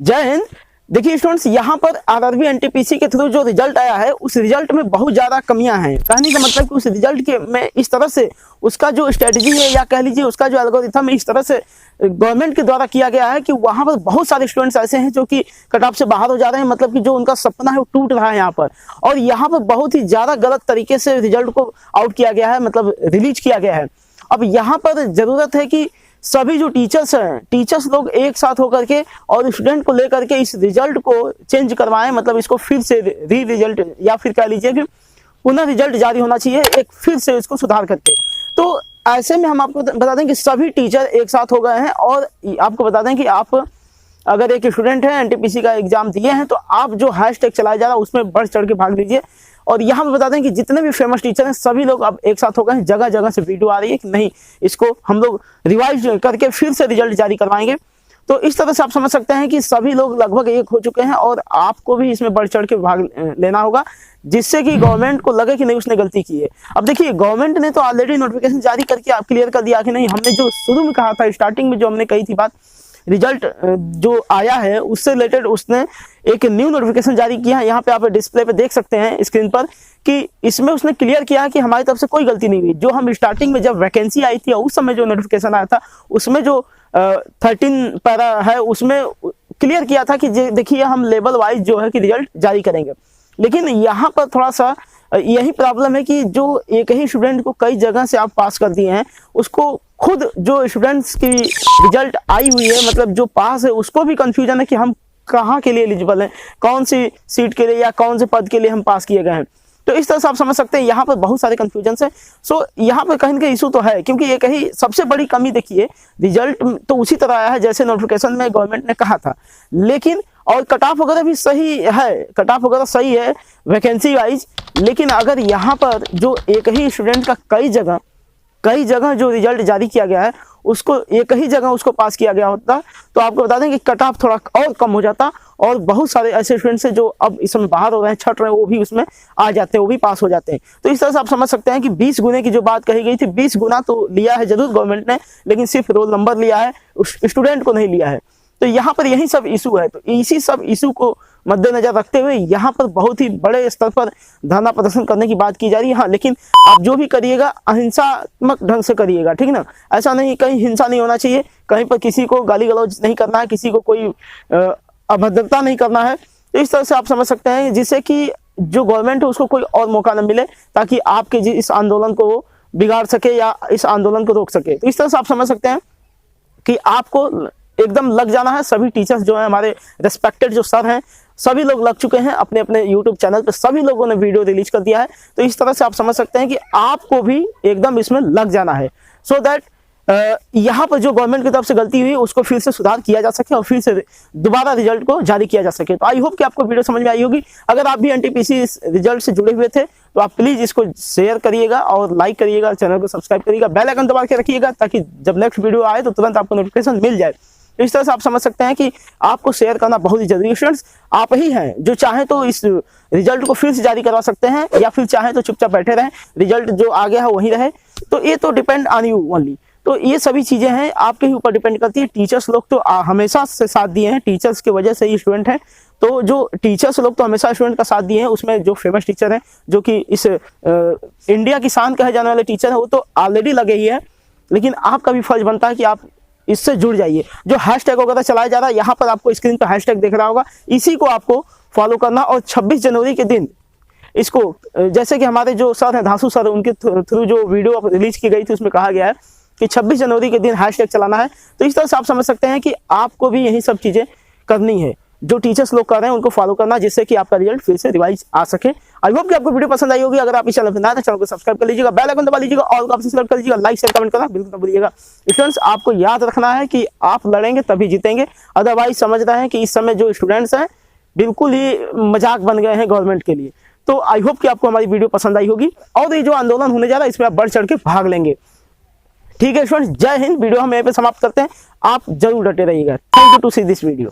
जय हिंद। देखिए स्टूडेंट्स, यहाँ पर आरआरबी एनटीपीसी के थ्रू जो रिजल्ट आया है उस रिजल्ट में बहुत ज़्यादा कमियां हैं। कहने का मतलब कि उस रिजल्ट के में इस तरह से उसका जो स्ट्रेटजी है या कह लीजिए उसका जो एल्गोरिथम है इस तरह से गवर्नमेंट के द्वारा किया गया है कि वहाँ पर बहुत सारे स्टूडेंट्स ऐसे हैं जो कि कट ऑफ से बाहर हो जा रहे हैं। मतलब कि जो उनका सपना है वो टूट रहा है यहाँ पर, और यहाँ पर बहुत ही ज़्यादा गलत तरीके से रिजल्ट को आउट किया गया है, मतलब रिलीज किया गया है। अब यहाँ पर जरूरत है कि सभी जो टीचर्स हैं, टीचर्स लोग एक साथ होकर के और स्टूडेंट को लेकर के इस रिजल्ट को चेंज करवाएं। मतलब इसको फिर से री रिजल्ट या फिर कह लीजिए कि पुनः रिजल्ट जारी होना चाहिए, एक फिर से इसको सुधार करके। तो ऐसे में हम आपको बता दें कि सभी टीचर एक साथ हो गए हैं, और आपको बता दें कि आप अगर एक स्टूडेंट है एनटीपीसी का एग्जाम दिए हैं तो आप जो हैशटैग चलाया जा रहा है उसमें बढ़ चढ़ के भाग लीजिए। और यहाँ पे बता दें कि जितने भी फेमस टीचर हैं सभी लोग अब एक साथ हो गए हैं। जगह जगह से वीडियो आ रही है कि नहीं, इसको हम लोग रिवाइज करके फिर से रिजल्ट जारी करवाएंगे। तो इस तरह से आप समझ सकते हैं कि सभी लोग लगभग एक हो चुके हैं, और आपको भी इसमें बढ़ चढ़ के भाग लेना होगा, जिससे कि गवर्नमेंट को लगे कि नहीं उसने गलती की है। अब देखिए, गवर्नमेंट ने तो ऑलरेडी नोटिफिकेशन जारी करके आप क्लियर कर दिया कि नहीं, हमने जो शुरू में कहा था, स्टार्टिंग में जो हमने कही थी बात, रिजल्ट जो आया है उससे रिलेटेड उसने एक न्यू नोटिफिकेशन जारी किया है। यहाँ पे आप डिस्प्ले पे देख सकते हैं स्क्रीन पर कि इसमें उसने क्लियर किया कि हमारी तरफ से कोई गलती नहीं हुई। जो हम स्टार्टिंग में जब वैकेंसी आई थी उस समय जो नोटिफिकेशन आया था उसमें जो 13 पैरा है उसमें क्लियर किया था कि देखिए हम लेवल वाइज जो है कि रिजल्ट जारी करेंगे। लेकिन यहाँ पर थोड़ा सा यही प्रॉब्लम है कि जो एक ही स्टूडेंट को कई जगह से आप पास कर दिए हैं, उसको खुद जो स्टूडेंट्स की रिजल्ट आई हुई है, मतलब जो पास है, उसको भी कंफ्यूजन है कि हम कहाँ के लिए एलिजिबल हैं, कौन सी सीट के लिए या कौन से पद के लिए हम पास किए गए हैं। तो इस तरह से आप समझ सकते हैं यहाँ पर बहुत सारे कंफ्यूजन है। सो यहाँ पर कहीं ना कहीं इशू तो है, क्योंकि ये कहीं सबसे बड़ी कमी देखिए, रिजल्ट तो उसी तरह आया है जैसे नोटिफिकेशन में गवर्नमेंट ने कहा था, लेकिन और कट ऑफ वगैरह भी सही है, कट ऑफ वगैरह सही है वैकेंसी वाइज। लेकिन अगर यहाँ पर जो एक ही स्टूडेंट का कई जगह जो रिजल्ट जारी किया गया है उसको एक ही जगह उसको पास किया गया होता, तो आपको बता दें कि कट ऑफ थोड़ा और कम हो जाता, और बहुत सारे ऐसे स्टूडेंट्स हैं जो अब इसमें बाहर हो रहे हैं, छट रहे हैं, वो भी उसमें आ जाते हैं, वो भी पास हो जाते हैं। तो इस तरह से आप समझ सकते हैं कि 20 गुने की जो बात कही गई थी, 20 गुना तो लिया है जरूर गवर्नमेंट ने, लेकिन सिर्फ रोल नंबर लिया है, उस स्टूडेंट को नहीं लिया है। तो यहाँ पर यही सब इशू है। तो इसी सब इशू को मद्देनजर रखते हुए यहाँ पर बहुत ही बड़े स्तर पर धरना प्रदर्शन करने की बात की जा रही है। हाँ, लेकिन आप जो भी करिएगा अहिंसात्मक ढंग से करिएगा, ठीक ना। ऐसा नहीं, कहीं हिंसा नहीं होना चाहिए, कहीं पर किसी को गाली गलौज नहीं करना है, किसी को कोई अभद्रता नहीं करना है। तो इस तरह से आप समझ सकते हैं, जिससे कि जो गवर्नमेंट है उसको कोई और मौका न मिले, ताकि आपके इस आंदोलन को बिगाड़ सके या इस आंदोलन को रोक सके। तो इस तरह से आप समझ सकते हैं कि आपको एकदम लग जाना है। सभी टीचर्स जो है, हमारे रेस्पेक्टेड जो सर हैं, सभी लोग लग चुके हैं अपने अपने यूट्यूब चैनल पर, सभी लोगों ने वीडियो रिलीज कर दिया है। तो इस तरह से आप समझ सकते हैं कि आपको भी एकदम इसमें लग जाना है, सो दैट यहाँ पर जो गवर्नमेंट की तरफ से गलती हुई उसको फिर से सुधार किया जा सके और फिर से दोबारा रिजल्ट को जारी किया जा सके। तो आई होप कि आपको वीडियो समझ में आई होगी। अगर आप भी एनटीपीसी रिजल्ट से जुड़े हुए थे तो आप प्लीज इसको शेयर करिएगा और लाइक करिएगा, चैनल को सब्सक्राइब करिएगा, बेल आइकन दबा के रखिएगा, ताकि जब नेक्स्ट वीडियो आए तो तुरंत आपको नोटिफिकेशन मिल जाए। इस तरह से आप समझ सकते हैं कि आपको शेयर करना बहुत ही जरूरी है। स्टूडेंट्स, आप ही हैं जो चाहे तो इस रिजल्ट को फिर से जारी करवा सकते हैं, या फिर चाहे तो चुपचाप बैठे रहें, रिजल्ट जो आ गया है वही रहे। तो ये तो डिपेंड ऑन यू ओनली। तो ये सभी चीजें हैं, आपके ही ऊपर डिपेंड करती है। टीचर्स लोग तो हमेशा से साथ दिए हैं, टीचर्स की वजह से ही स्टूडेंट हैं। तो जो टीचर्स लोग तो हमेशा स्टूडेंट का साथ दिए हैं, उसमें जो फेमस टीचर हैं, जो कि इस इंडिया की शान कहे जाने वाले टीचर है, वो तो ऑलरेडी लगे ही है। लेकिन आपका भी फर्ज बनता है कि आप इससे जुड़ जाइए। जो हैशटैग वगैरह चलाया जा रहा है, यहाँ पर आपको स्क्रीन पर हैशटैग दिख रहा होगा, इसी को आपको फॉलो करना। और 26 जनवरी के दिन इसको, जैसे कि हमारे जो सर हैं धांसू सर, उनके थ्रू जो वीडियो रिलीज की गई थी उसमें कहा गया है कि 26 जनवरी के दिन हैशटैग चलाना है। तो इस तरह से आप समझ सकते हैं कि आपको भी यही सब चीजें करनी है, जो टीचर्स लोग कर रहे हैं उनको फॉलो करना, जिससे कि आपका रिजल्ट फिर से रिवाइज आ सके। आई होप कि आपको वीडियो पसंद आई होगी। अगर आप इस चैनल पर नए हैं तो चैनल को सब्सक्राइब कर लीजिएगा, बेल आइकन दबा लीजिएगा, ऑल का ऑप्शन सेलेक्ट कर लीजिएगा, लाइक शेयर कमेंट करना बिल्कुल न भूलिएगा। स्टूडेंट्स, आपको याद रखना है कि आप लड़ेंगे तभी जीतेंगे, अदरवाइज समझ रहे हैं कि इस समय जो स्टूडेंट्स हैं बिल्कुल ही मजाक बन गए हैं गवर्नमेंट के लिए। तो आई होप कि आपको हमारी वीडियो पसंद आई होगी, और ये जो आंदोलन होने जा रहा है इसमें आप बढ़ चढ़ के भाग लेंगे। ठीक है स्टूडेंट्स, जय हिंद। वीडियो हम यहीं पे समाप्त करते हैं, आप जरूर डटे रहिएगा। Thank you to see this video.